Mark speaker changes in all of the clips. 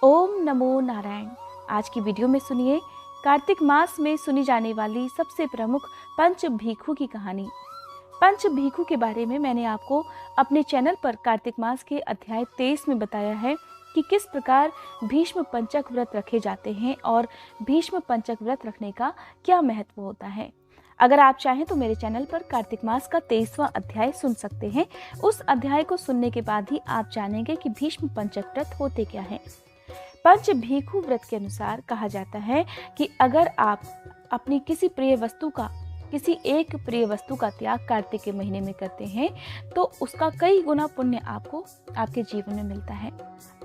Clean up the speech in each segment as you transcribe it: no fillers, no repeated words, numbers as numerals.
Speaker 1: ओम नमो नारायण। आज की वीडियो में सुनिए कार्तिक मास में सुनी जाने वाली सबसे प्रमुख पंच भीखू की कहानी। पंच भीखू के बारे में मैंने आपको अपने चैनल पर कार्तिक मास के अध्याय 23 में बताया है कि किस प्रकार भीष्म पंचक व्रत रखे जाते हैं और भीष्म पंचक व्रत रखने का क्या महत्व होता है। अगर आप चाहें तो मेरे चैनल पर कार्तिक मास का 23वां अध्याय सुन सकते हैं। उस अध्याय को सुनने के बाद ही आप जानेंगे कि भीष्म पंचक व्रत होते क्या हैं। पंच भीखू व्रत के अनुसार कहा जाता है कि अगर आप अपनी किसी एक प्रिय वस्तु का त्याग कार्तिक के महीने में करते हैं तो उसका कई गुना पुण्य आपको आपके जीवन में मिलता है।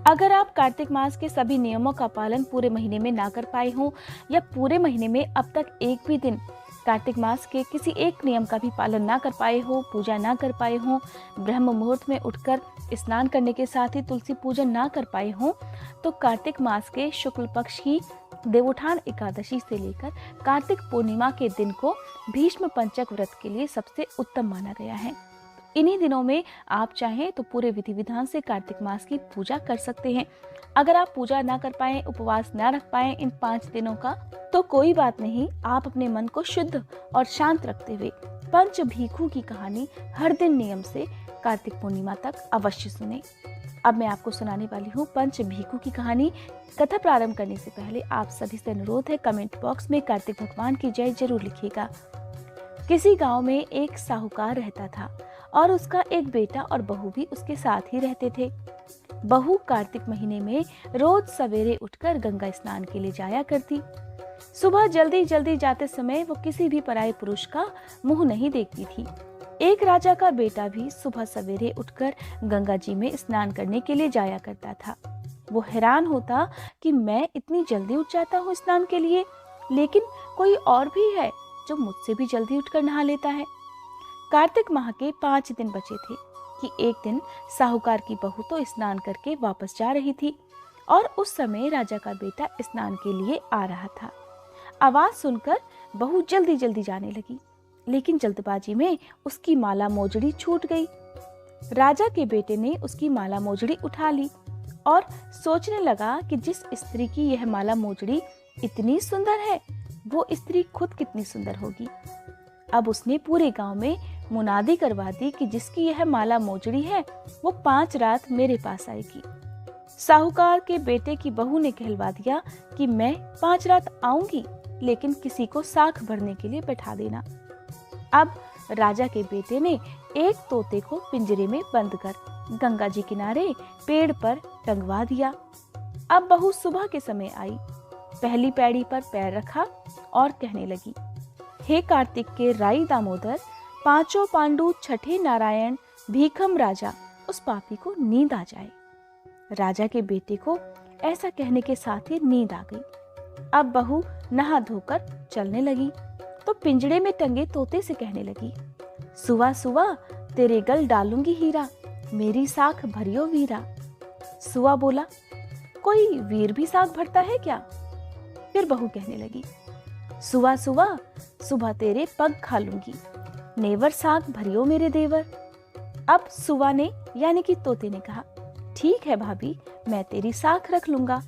Speaker 1: अगर आप कार्तिक मास के सभी नियमों का पालन पूरे महीने में ना कर पाए हों या पूरे महीने में अब तक एक भी दिन कार्तिक मास के किसी एक नियम का भी पालन ना कर पाए हो, पूजा ना कर पाए हो, ब्रह्म मुहूर्त में उठकर स्नान करने के साथ ही तुलसी पूजन ना कर पाए हो, तो कार्तिक मास के शुक्ल पक्ष की देवोत्थान एकादशी से लेकर कार्तिक पूर्णिमा के दिन को भीष्म पंचक व्रत के लिए सबसे उत्तम माना गया है। इन्हीं दिनों में आप चाहें तो पूरे विधि विधान से कार्तिक मास की पूजा कर सकते हैं। अगर आप पूजा ना कर पाए, उपवास ना रख पाए इन 5 दिनों का, तो कोई बात नहीं, आप अपने मन को शुद्ध और शांत रखते हुए पंच भीखू की कहानी हर दिन नियम से कार्तिक पूर्णिमा तक अवश्य सुने। अब मैं आपको सुनाने वाली हूँ पंच भीखू की कहानी। कथा प्रारंभ करने से पहले आप सभी से अनुरोध है, कमेंट बॉक्स में कार्तिक भगवान की जय जरूर लिखिएगा। किसी गांव में एक साहूकार रहता था और उसका एक बेटा और बहू भी उसके साथ ही रहते थे। बहू कार्तिक महीने में रोज सवेरे उठकर गंगा स्नान के लिए जाया करती। सुबह जल्दी जल्दी जाते समय वो किसी भी पराये पुरुष का मुंह नहीं देखती थी। एक राजा का बेटा भी सुबह सवेरे उठकर गंगा जी में स्नान करने के लिए जाया करता था। वो हैरान होता कि मैं इतनी जल्दी उठ जाता हूँ स्नान के लिए, लेकिन कोई और भी है जो मुझसे भी जल्दी उठकर नहा लेता है। कार्तिक माह के 5 दिन बचे थे कि एक दिन साहूकार की बहू तो स्नान करके वापस जा रही थी और उस समय राजा का बेटा स्नान के लिए आ रहा था। आवाज सुनकर बहू जल्दी जल्दी जाने लगी, लेकिन जल्दबाजी में उसकी माला मोजड़ी छूट गई। राजा के बेटे ने उसकी माला मोजड़ी उठा ली और सोचने लगा कि जिस स्त्री की यह माला मोजड़ी इतनी सुंदर है, वो स्त्री खुद कितनी सुंदर होगी। अब उसने पूरे गांव में मुनादी करवा दी कि जिसकी यह माला मोजड़ी है वो 5 रात मेरे पास आएगी। साहूकार के बेटे की बहू ने कहलवा दिया कि मैं 5 रात आऊंगी, लेकिन किसी को साख भरने के लिए बैठा देना। अब राजा के बेटे ने एक तोते को पिंजरे में बंद कर गंगा जी किनारे पेड़ पर टंगवा दिया। अब बहू सुबह के समय आई, पहली पैड़ी पर पैर रखा और कहने लगी, हे कार्तिक के राई दामोदर, 5 पांडु, 6 नारायण, भीखम राजा, उस पापी को नींद आ जाए। राजा के बेटे को ऐसा कहने के साथ ही नींद आ गई। अब बहू नहा धोकर चलने लगी तो पिंजड़े में टंगे तोते से कहने लगी, सुवा सुवा तेरे गल डालूंगी हीरा, मेरी साख भरियो वीरा। सुवा बोला, कोई वीर भी साख भरता है क्या? फिर बहू कहने लगी, सुवा सुवा सुबह तेरे पग खा लूंगी, नेवर साख भरियो मेरे देवर। अब सुवा ने यानी कि तोते ने कहा, ठीक है भाभी, मैं तेरी साख रख लूंगा।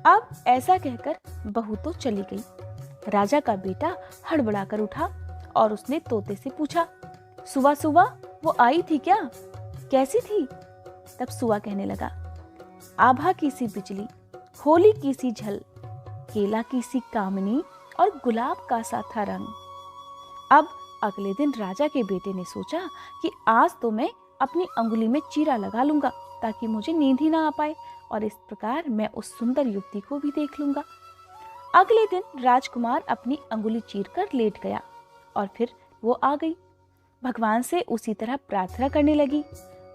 Speaker 1: अब ऐसा कहकर बहू तो चली गई। राजा का बेटा हड़बड़ाकर उठा और उसने तोते से पूछा, सुवा सुवा वो आई थी क्या? कैसी थी? तब सुवा कहने लगा, आभा की सी बिजली, होली की सी झल, केला की सी कामनी और गुलाब का सा था रंग। अब अगले दिन राजा के बेटे ने सोचा कि आज तो मैं अपनी अंगुली में चीरा लगा लूंगा ताकि मुझे नींद ही ना आ पाए और इस प्रकार मैं उस सुंदर युवती को भी देख लूंगा। अगले दिन राजकुमार अपनी अंगुली चीरकर लेट गया और फिर वो आ गई। भगवान से उसी तरह प्रार्थना करने लगी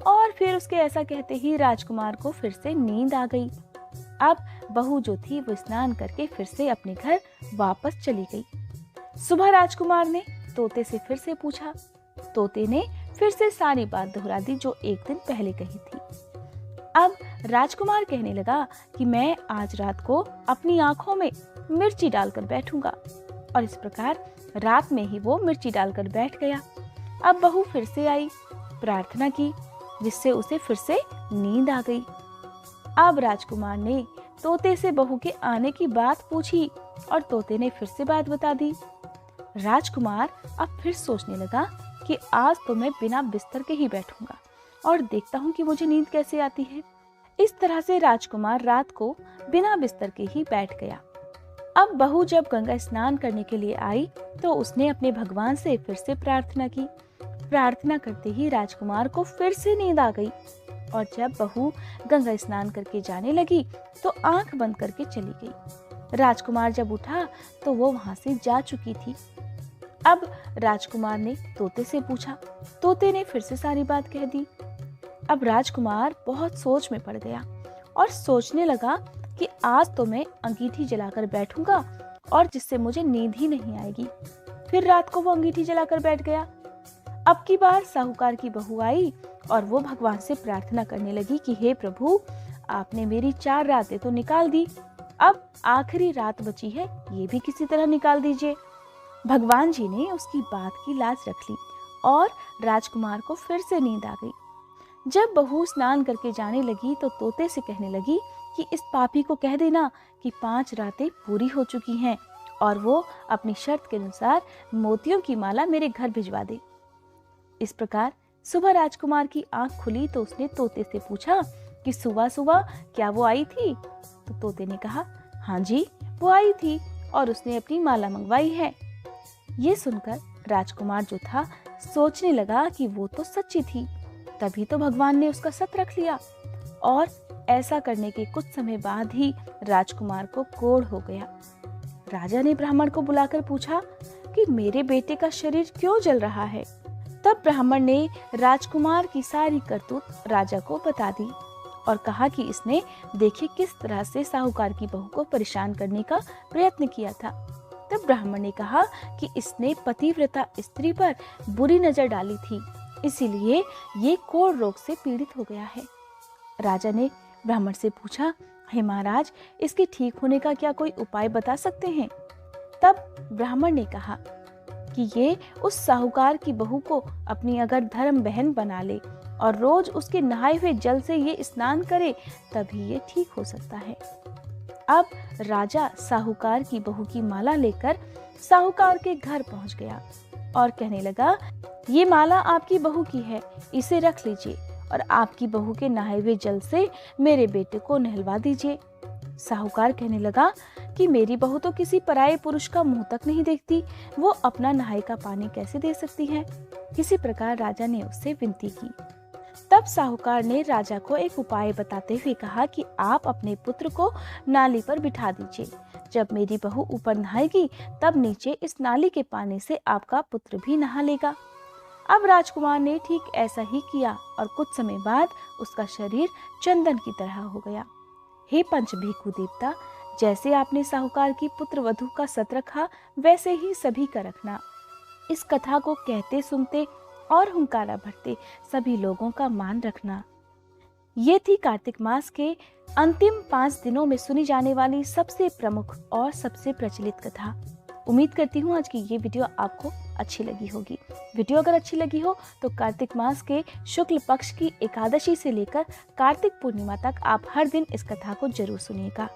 Speaker 1: और फिर उसके ऐसा कहते ही राजकुमार को फिर से नींद आ गई। अब बहू जो थी वो स्नान करके फिर से अपने घर वापस चली गई। सुबह राजकुमार ने तोते से फिर से पूछा। तोते ने फिर से सारी बात दोहरा दी जो एक दिन पहले कही थी। अब राजकुमार कहने लगा कि मैं आज रात को अपनी आंखों में मिर्ची डालकर बैठूंगा और इस प्रकार रात में ही वो मिर्ची डालकर बैठ गया। अब बहू फिर से आई, प्रार्थना की, जिससे उसे फिर से नींद आ गई। अब राजकुमार ने तोते से बहू के आने की बात पूछी और तोते ने फिर से बात बता दी। राजकुमार अब फिर सोचने लगा कि आज तो मैं बिना बिस्तर के ही बैठूंगा और देखता हूँ कि मुझे नींद कैसे आती है। इस तरह से राजकुमार रात को बिना बिस्तर के ही बैठ गया। अब बहू जब गंगा स्नान करने के लिए आई तो उसने अपने भगवान से फिर से प्रार्थना की। प्रार्थना करते ही राजकुमार को फिर से नींद आ गई और जब बहू गंगा स्नान करके जाने लगी तो आंख बंद करके चली गई। राजकुमार जब उठा तो वो वहां से जा चुकी थी। अब राजकुमार ने तोते से पूछा। तोते ने फिर से सारी बात कह दी। अब राजकुमार बहुत सोच में पड़ गया और सोचने लगा कि आज तो मैं अंगीठी जलाकर बैठूंगा और जिससे मुझे नींद ही नहीं आएगी। फिर रात को वो अंगीठी जलाकर बैठ गया। अब की बार साहूकार की बहू आई और वो भगवान से प्रार्थना करने लगी कि हे प्रभु, आपने मेरी 4 रातें तो निकाल दी, अब आखिरी रात बची है, ये भी किसी तरह निकाल दीजिए। भगवान जी ने उसकी बात की लाज रख ली और राजकुमार को फिर से नींद आ गई। जब बहू स्नान करके जाने लगी तो तोते से कहने लगी कि इस पापी को कह देना कि 5 रातें पूरी हो चुकी हैं और वो अपनी शर्त के अनुसार मोतियों की माला मेरे घर भिजवा दे। इस प्रकार सुबह राजकुमार की आंख खुली तो उसने तोते से पूछा कि सुबह सुबह क्या वो आई थी? तो तोते ने कहा, हाँ जी, वो आई थी और उसने अपनी माला मंगवाई है। ये सुनकर राजकुमार जो था सोचने लगा कि वो तो सच्ची थी, तभी तो भगवान ने उसका सत रख लिया। और ऐसा करने के कुछ समय बाद ही राजकुमार को कोढ़ हो गया। राजा ने ब्राह्मण को बुलाकर पूछा कि मेरे बेटे का शरीर क्यों जल रहा है। तब ब्राह्मण ने राजकुमार की सारी करतूत राजा को बता दी और कहा कि इसने देखे किस तरह से साहूकार की बहू को परेशान करने का प्रयत्न किया था। तब ब्राह्मण ने कहा कि इसने पतिव्रता स्त्री पर बुरी नजर डाली थी, इसीलिए ये कोढ़ रोग से पीड़ित हो गया है। राजा ने ब्राह्मण से पूछा, हे महाराज, इसके ठीक होने का क्या कोई उपाय बता सकते हैं? तब ब्राह्मण ने कहा कि ये उस साहूकार की बहू को अपनी अगर धर्म बहन बना ले और रोज उसके नहाए हुए जल से ये स्नान करे, तभी ये ठीक हो सकता है। अब राजा साहूकार की बहू की माला लेकर साहूकार के घर पहुंच गया और कहने लगा, ये माला आपकी बहू की है, इसे रख लीजिए और आपकी बहू के नहाए हुए जल से मेरे बेटे को नहलवा दीजिए। साहूकार कहने लगा कि मेरी बहू तो किसी पराये पुरुष का मुंह तक नहीं देखती, वो अपना नहाए का पानी कैसे दे सकती है? किसी प्रकार राजा ने उससे विनती की। तब साहूकार ने राजा को एक उपाय बताते हुए कहा कि आप अपने पुत्र को नाली पर बिठा दीजिए। जब मेरी बहू ऊपर नहाएगी तब नीचे इस नाली के पानी से आपका पुत्र भी नहा लेगा। अब राजकुमार ने ठीक ऐसा ही किया और कुछ समय बाद उसका शरीर चंदन की तरह हो गया। हे पंच भिखु देवता, जैसे आपने साहूकार की पुत्र वधू का सत रखा, वैसे ही सभी का रखना। इस कथा को कहते सुनते और हुंकारा भरते सभी लोगों का मान रखना। ये थी कार्तिक मास के अंतिम 5 दिनों में सुनी जाने वाली सबसे प्रमुख और सबसे प्रचलित कथा। उम्मीद करती हूँ आज की ये वीडियो आपको अच्छी लगी होगी। वीडियो अगर अच्छी लगी हो तो कार्तिक मास के शुक्ल पक्ष की एकादशी से लेकर कार्तिक पूर्णिमा तक आप हर दिन इस कथा को जरूर सुनिएगा।